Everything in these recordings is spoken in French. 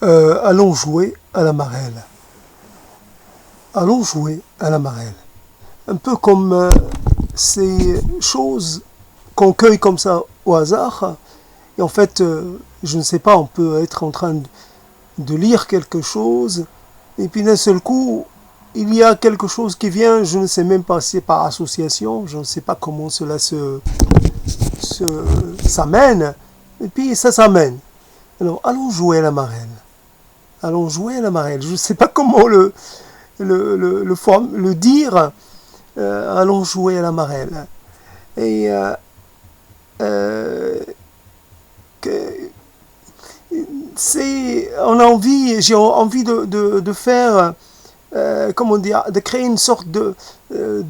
Allons jouer à la marelle. Allons jouer à la marelle. Un peu comme ces choses qu'on cueille comme ça au hasard. Et en fait, je ne sais pas, on peut être en train de lire quelque chose, et puis d'un seul coup, il y a quelque chose qui vient, je ne sais même pas si c'est par association, je ne sais pas comment cela s'amène, et puis ça s'amène. Alors, allons jouer à la marelle. Allons jouer à la marelle. Je ne sais pas comment le dire. Allons jouer à la marelle. Et on a envie, j'ai envie de faire, comment dire, de créer une sorte de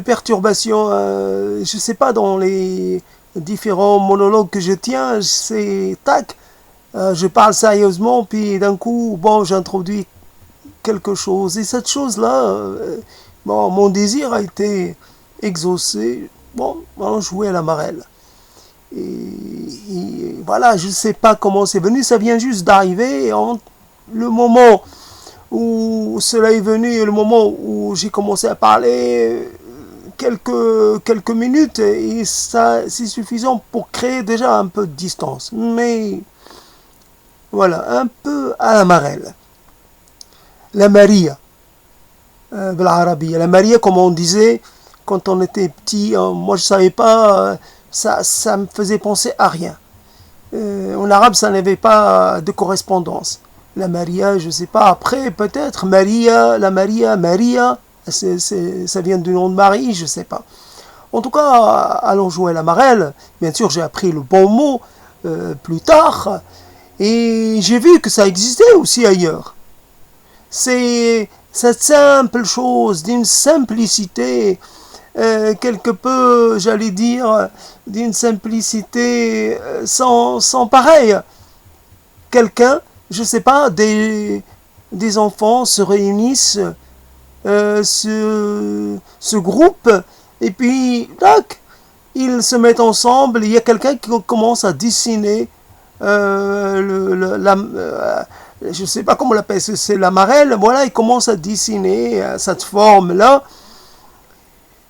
perturbation. Je ne sais pas, dans les différents monologues que je tiens, c'est tac. Je parle sérieusement, puis d'un coup, bon, j'introduis quelque chose. Et cette chose-là, bon, mon désir a été exaucé. Bon, on jouait à la marelle. Et voilà, je ne sais pas comment c'est venu, ça vient juste d'arriver. Le moment où cela est venu et le moment où j'ai commencé à parler, quelques minutes, et ça, c'est suffisant pour créer déjà un peu de distance. Mais voilà, un peu à la marelle. La Maria, la Maria, comme on disait quand on était petit, moi je ne savais pas, ça me faisait penser à rien. En arabe, ça n'avait pas de correspondance. La Maria, je ne sais pas, après peut-être, Maria, la Maria, Maria, ça vient du nom de Marie, je ne sais pas. En tout cas, allons jouer à la marelle. Bien sûr, j'ai appris le bon mot plus tard, et j'ai vu que ça existait aussi ailleurs. C'est cette simple chose d'une simplicité, quelque peu, j'allais dire, d'une simplicité sans pareil. Quelqu'un, je ne sais pas, des enfants se réunissent, se groupent, et puis, tac, ils se mettent ensemble, il y a quelqu'un qui commence à dessiner je ne sais pas comment on l'appelle, c'est la marelle, voilà, il commence à dessiner cette forme-là,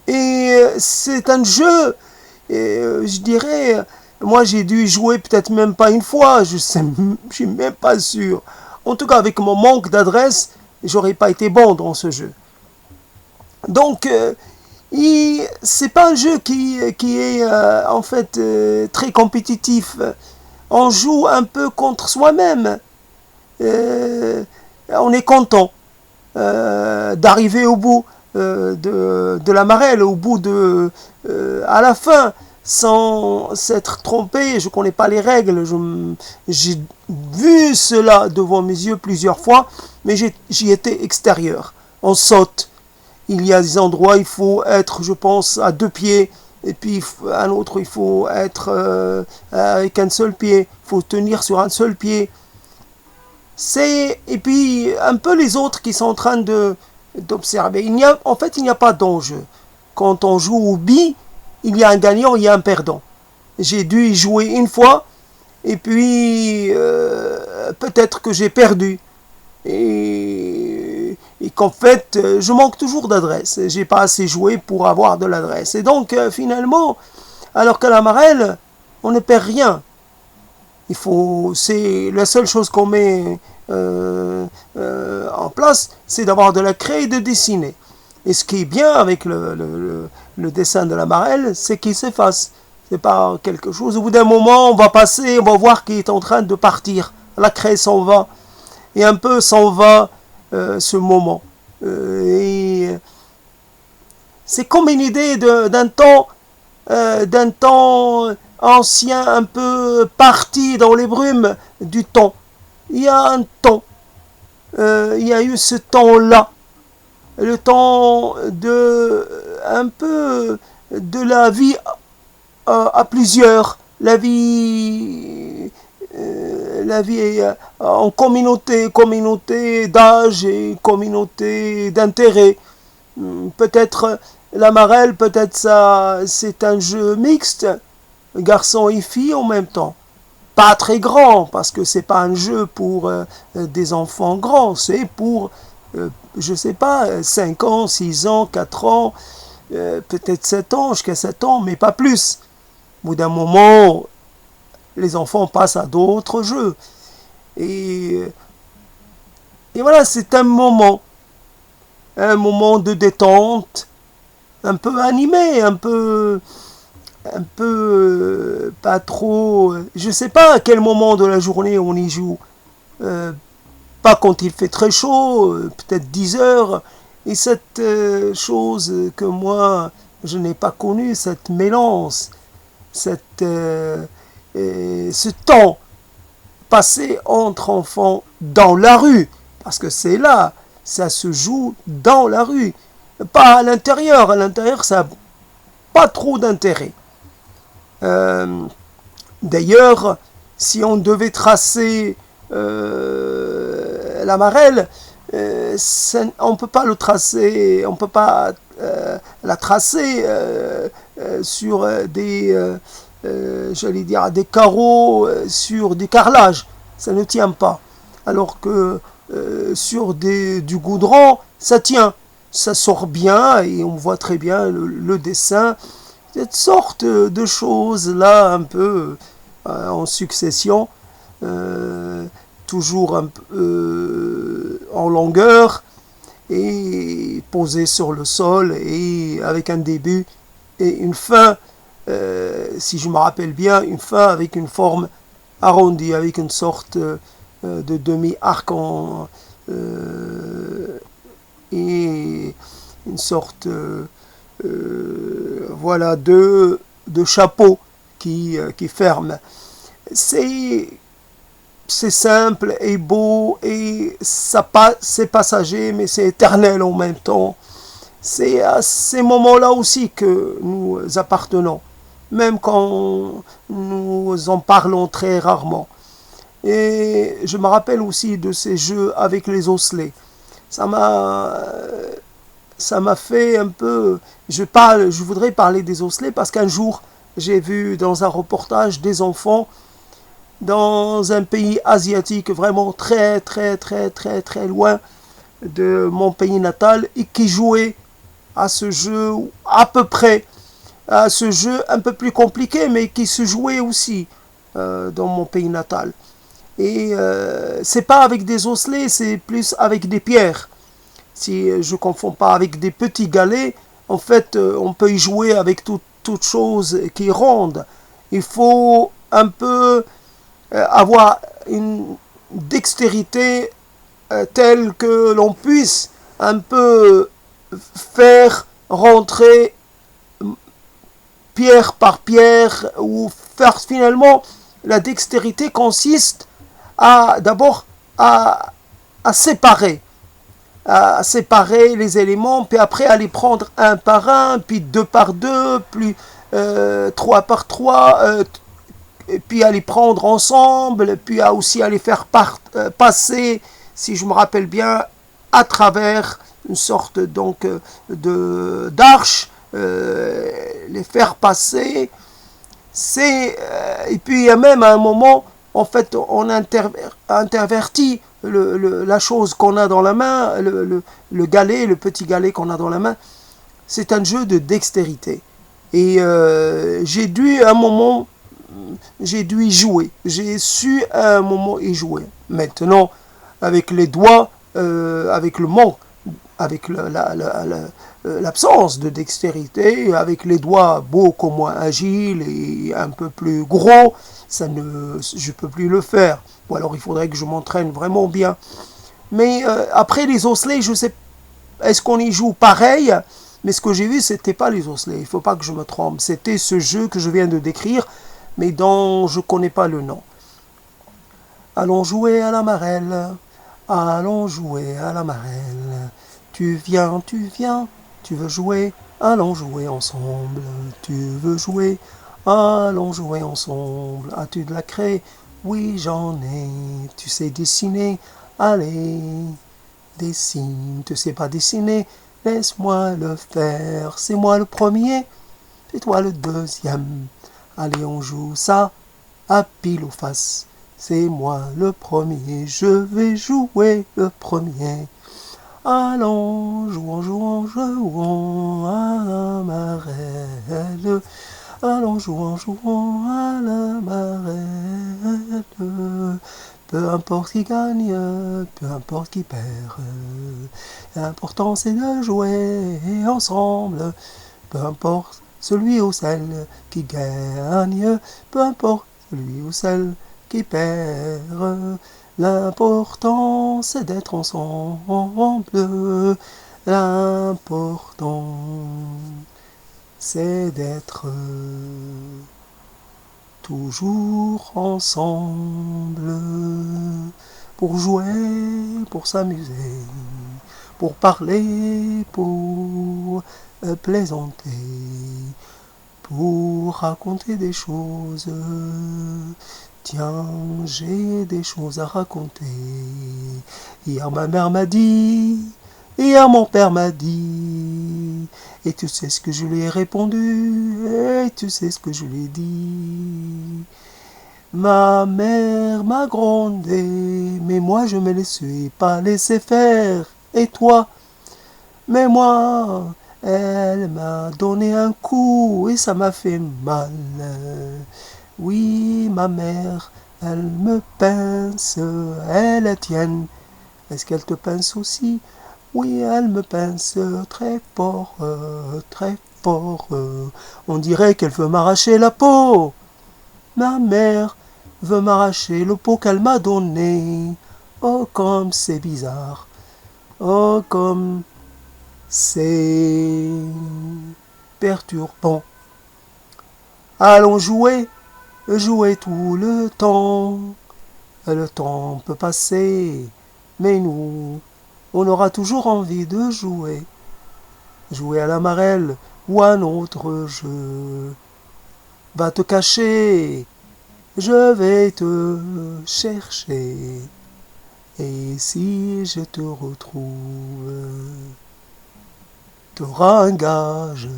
et c'est un jeu, et je dirais, moi j'ai dû jouer peut-être même pas une fois, je suis même pas sûr. En tout cas, avec mon manque d'adresse, j'aurais pas été bon dans ce jeu. Donc, c'est pas un jeu qui est en fait très compétitif. On joue un peu contre soi-même. On est content d'arriver au bout de la marelle, au bout à la fin, sans s'être trompé. Je ne connais pas les règles, j'ai vu cela devant mes yeux plusieurs fois, mais j'y étais extérieur. On saute. Il y a des endroits, il faut être, je pense, à 2 pieds, et puis un autre, il faut être avec un seul pied, il faut tenir sur un seul pied. Et puis un peu les autres qui sont en train d'observer. En fait, il n'y a pas d'enjeu. Quand on joue au billes, il y a un gagnant, il y a un perdant. J'ai dû y jouer une fois, et puis peut-être que j'ai perdu. Et qu'en fait, je manque toujours d'adresse. J'ai pas assez joué pour avoir de l'adresse. Et donc, finalement, alors qu'à la marelle, on ne perd rien. C'est la seule chose qu'on met en place, c'est d'avoir de la craie et de dessiner. Et ce qui est bien avec le dessin de la marelle, c'est qu'il s'efface. C'est pas quelque chose. Au bout d'un moment, on va passer, on va voir qu'il est en train de partir. La craie s'en va. Et un peu s'en va ce moment. Et c'est comme une idée d'un temps ancien, un peu parti dans les brumes du temps. Il y a un temps. Il y a eu ce temps-là. Le temps un peu de la vie à plusieurs. La vie en communauté d'âge et communauté d'intérêt. Peut-être la marelle, peut-être ça, c'est un jeu mixte, garçon et fille en même temps. pas très grand, parce que c'est pas un jeu pour des enfants grands, c'est pour, je sais pas, 5 ans, 6 ans, 4 ans, peut-être 7 ans, jusqu'à 7 ans, mais pas plus. Au bout d'un moment, les enfants passent à d'autres jeux. Et, et voilà, c'est un moment de détente, un peu animé, pas trop. Je sais pas à quel moment de la journée on y joue. Pas quand il fait très chaud, peut-être 10 heures. Et cette chose que moi je n'ai pas connue, cette mélange, ce temps passé entre enfants dans la rue, parce que c'est là, ça se joue dans la rue, pas à l'intérieur. À l'intérieur, ça n'a pas trop d'intérêt. D'ailleurs, si on devait tracer la marelle, on ne peut pas le tracer, on peut pas la tracer sur j'allais dire, des carreaux, sur des carrelages. Ça ne tient pas. Alors que sur du goudron, ça tient. Ça sort bien et on voit très bien le dessin. Cette sorte de choses là, un peu en succession, toujours un peu en longueur et posé sur le sol et avec un début et une fin, si je me rappelle bien, une fin avec une forme arrondie, avec une sorte de demi-arc et une sorte voilà de chapeau qui ferme. C'est simple et beau et c'est passager mais c'est éternel en même temps. C'est à ces moments-là aussi que nous appartenons, même quand nous en parlons très rarement. Et je me rappelle aussi de ces jeux avec les osselets. Ça m'a fait un peu. Je voudrais parler des osselets parce qu'un jour, j'ai vu dans un reportage des enfants dans un pays asiatique vraiment très très très très très loin de mon pays natal et qui jouaient à ce jeu à peu près à ce jeu un peu plus compliqué mais qui se jouait aussi dans mon pays natal. Et c'est pas avec des osselets, c'est plus avec des pierres. Si je ne confonds pas avec des petits galets, en fait, on peut y jouer avec toute chose qui est ronde. Il faut un peu avoir une dextérité telle que l'on puisse un peu faire rentrer pierre par pierre ou faire finalement la dextérité consiste d'abord à séparer les éléments, puis après à les prendre un par un, puis deux par deux, puis trois par trois, et puis à les prendre ensemble, puis aussi à les faire passer, si je me rappelle bien, à travers une sorte donc d'arche, les faire passer. Et puis il y a même à un moment, en fait, on intervertit la chose qu'on a dans la main, le galet, le petit galet qu'on a dans la main. C'est un jeu de dextérité. Et j'ai dû y jouer. J'ai su à un moment y jouer. Maintenant, avec les doigts, avec le manque, avec l'absence de dextérité, avec les doigts beaucoup moins agiles et un peu plus gros, je ne peux plus le faire. Ou alors il faudrait que je m'entraîne vraiment bien. Mais après les osselets, je sais, est-ce qu'on y joue pareil? Mais ce que j'ai vu, c'était pas les osselets. Il ne faut pas que je me trompe. C'était ce jeu que je viens de décrire, mais dont je ne connais pas le nom. Allons jouer à la marelle. Allons jouer à la marelle. Tu viens, tu veux jouer. Allons jouer ensemble. Tu veux jouer. Allons jouer ensemble. As-tu de la craie? Oui, j'en ai. Tu sais dessiner? Allez, dessine. Tu sais pas dessiner? Laisse-moi le faire. C'est moi le premier. C'est toi le deuxième. Allez, on joue ça. à pile ou face. C'est moi le premier, je vais jouer le premier. Allons, jouons, jouons, jouons à la marelle. Allons, jouons, jouons à la marelle. Peu importe qui gagne, peu importe qui perd. L'important c'est de jouer ensemble. Peu importe celui ou celle qui gagne, peu importe celui ou celle qui perd. L'important c'est d'être ensemble. L'important c'est d'être toujours ensemble. Pour jouer, pour s'amuser, pour parler, pour plaisanter, pour raconter des choses. Tiens, j'ai des choses à raconter. Hier ma mère m'a dit, hier mon père m'a dit, et tu sais ce que je lui ai répondu, et tu sais ce que je lui ai dit. Ma mère m'a grondé, mais moi je me suis pas laissé faire. Et toi? Mais moi, elle m'a donné un coup et ça m'a fait mal. Oui, ma mère, elle me pince, elle est tienne. Est-ce qu'elle te pince aussi? Oui, elle me pince très fort, très fort. On dirait qu'elle veut m'arracher la peau. Ma mère veut m'arracher le pot qu'elle m'a donné. Oh, comme c'est bizarre. Oh, comme c'est perturbant. Allons jouer, jouer tout le temps. Le temps peut passer, mais nous, on aura toujours envie de jouer. Jouer à la marelle ou à un autre jeu. Va te cacher, je vais te chercher. Et si je te retrouve, t'auras un gage.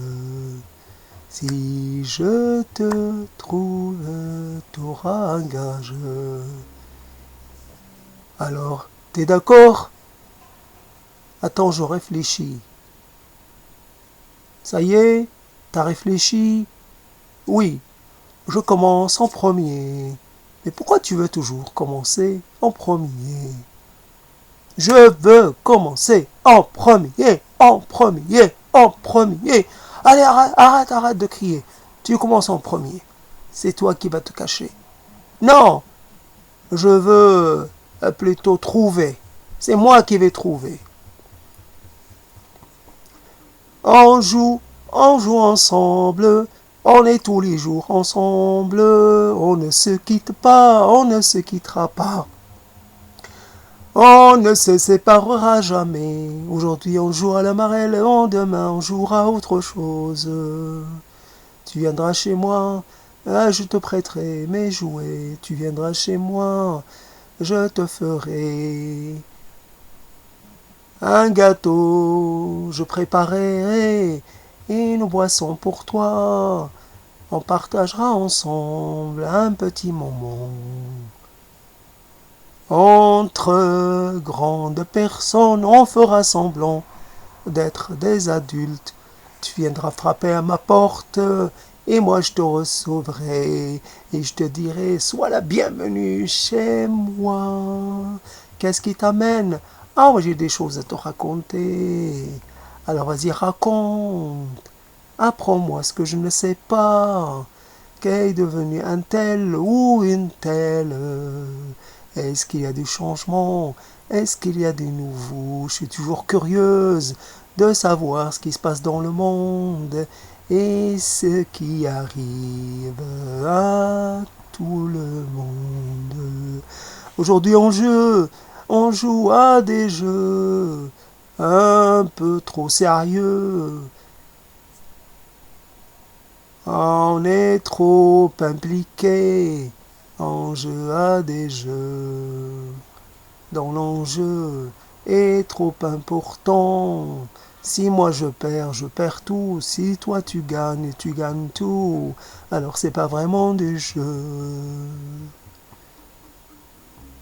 Si je te trouve, t'auras un gage. Alors, t'es d'accord? Attends, je réfléchis. Ça y est? T'as réfléchi? Oui, je commence en premier. Mais pourquoi tu veux toujours commencer en premier? Je veux commencer en premier, en premier, en premier. Allez, arrête de crier. Tu commences en premier. C'est toi qui vas te cacher. Non, je veux plutôt trouver. C'est moi qui vais trouver. On joue ensemble. On est tous les jours ensemble. On ne se quitte pas, on ne se quittera pas. On ne se séparera jamais. Aujourd'hui on joue à la marelle, demain on jouera à autre chose. Tu viendras chez moi, je te prêterai mes jouets. Tu viendras chez moi, je te ferai un gâteau. Je préparerai une boisson pour toi. On partagera ensemble un petit moment. Entre grandes personnes, on fera semblant d'être des adultes. Tu viendras frapper à ma porte et moi je te recevrai et je te dirai sois la bienvenue chez moi. Qu'est-ce qui t'amène? Ah, moi j'ai des choses à te raconter. Alors vas-y, raconte. Apprends-moi ce que je ne sais pas. Qu'est devenu un tel ou une telle? Est-ce qu'il y a des changements? Est-ce qu'il y a des nouveaux? Je suis toujours curieuse de savoir ce qui se passe dans le monde et ce qui arrive à tout le monde. Aujourd'hui on joue à des jeux un peu trop sérieux. On est trop impliqué en jeu à des jeux, dont l'enjeu est trop important. Si moi je perds tout. Si toi tu gagnes tout. Alors c'est pas vraiment du jeu.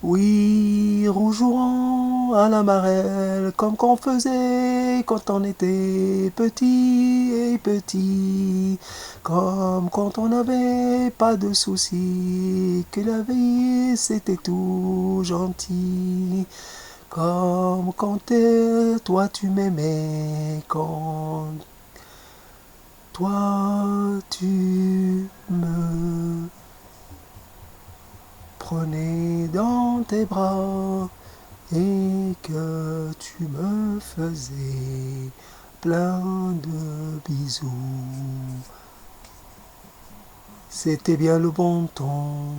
Oui, rougeourant à la marelle, comme qu'on faisait quand on était petit et petit, comme quand on n'avait pas de soucis, que la vie c'était tout gentil, comme quand toi tu m'aimais, quand toi tu me prenais dans tes bras et que tu me faisais plein de bisous. C'était bien le bon temps,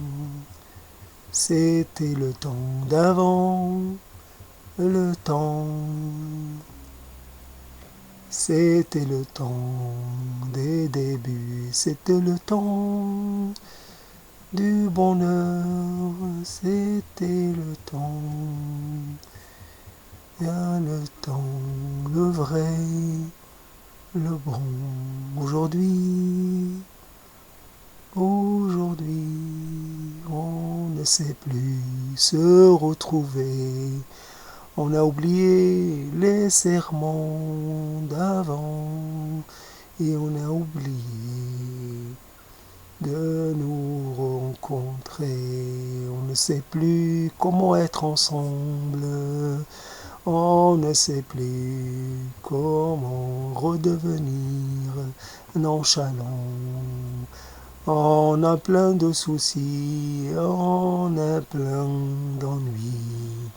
c'était le temps d'avant, le temps, c'était le temps des débuts, c'était le temps du bonheur, c'était le temps, bien le temps, le vrai, le bon. Aujourd'hui, on ne sait plus se retrouver. On a oublié les serments d'avant et on a oublié de nous rencontrer. On ne sait plus comment être ensemble. On ne sait plus comment redevenir nonchalant. On a plein de soucis, on a plein d'ennuis.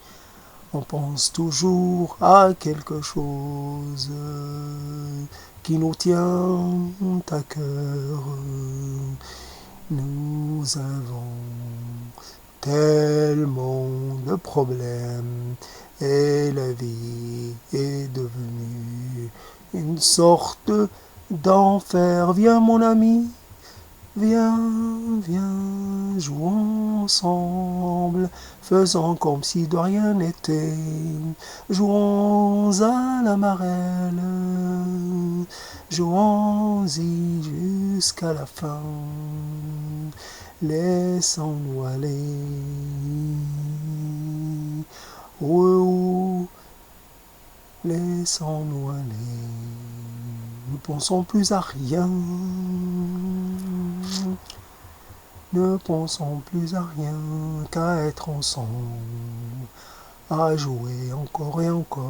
On pense toujours à quelque chose qui nous tient à cœur. Nous avons tellement de problèmes et la vie est devenue une sorte d'enfer. Viens mon ami, viens, viens, jouons ensemble, faisons comme si de rien n'était. Jouons à la marelle, jouons-y jusqu'à la fin. Laissons-nous aller. Oh, laissons-nous aller. Ne pensons plus à rien. Ne pensons plus à rien qu'à être ensemble, à jouer encore et encore.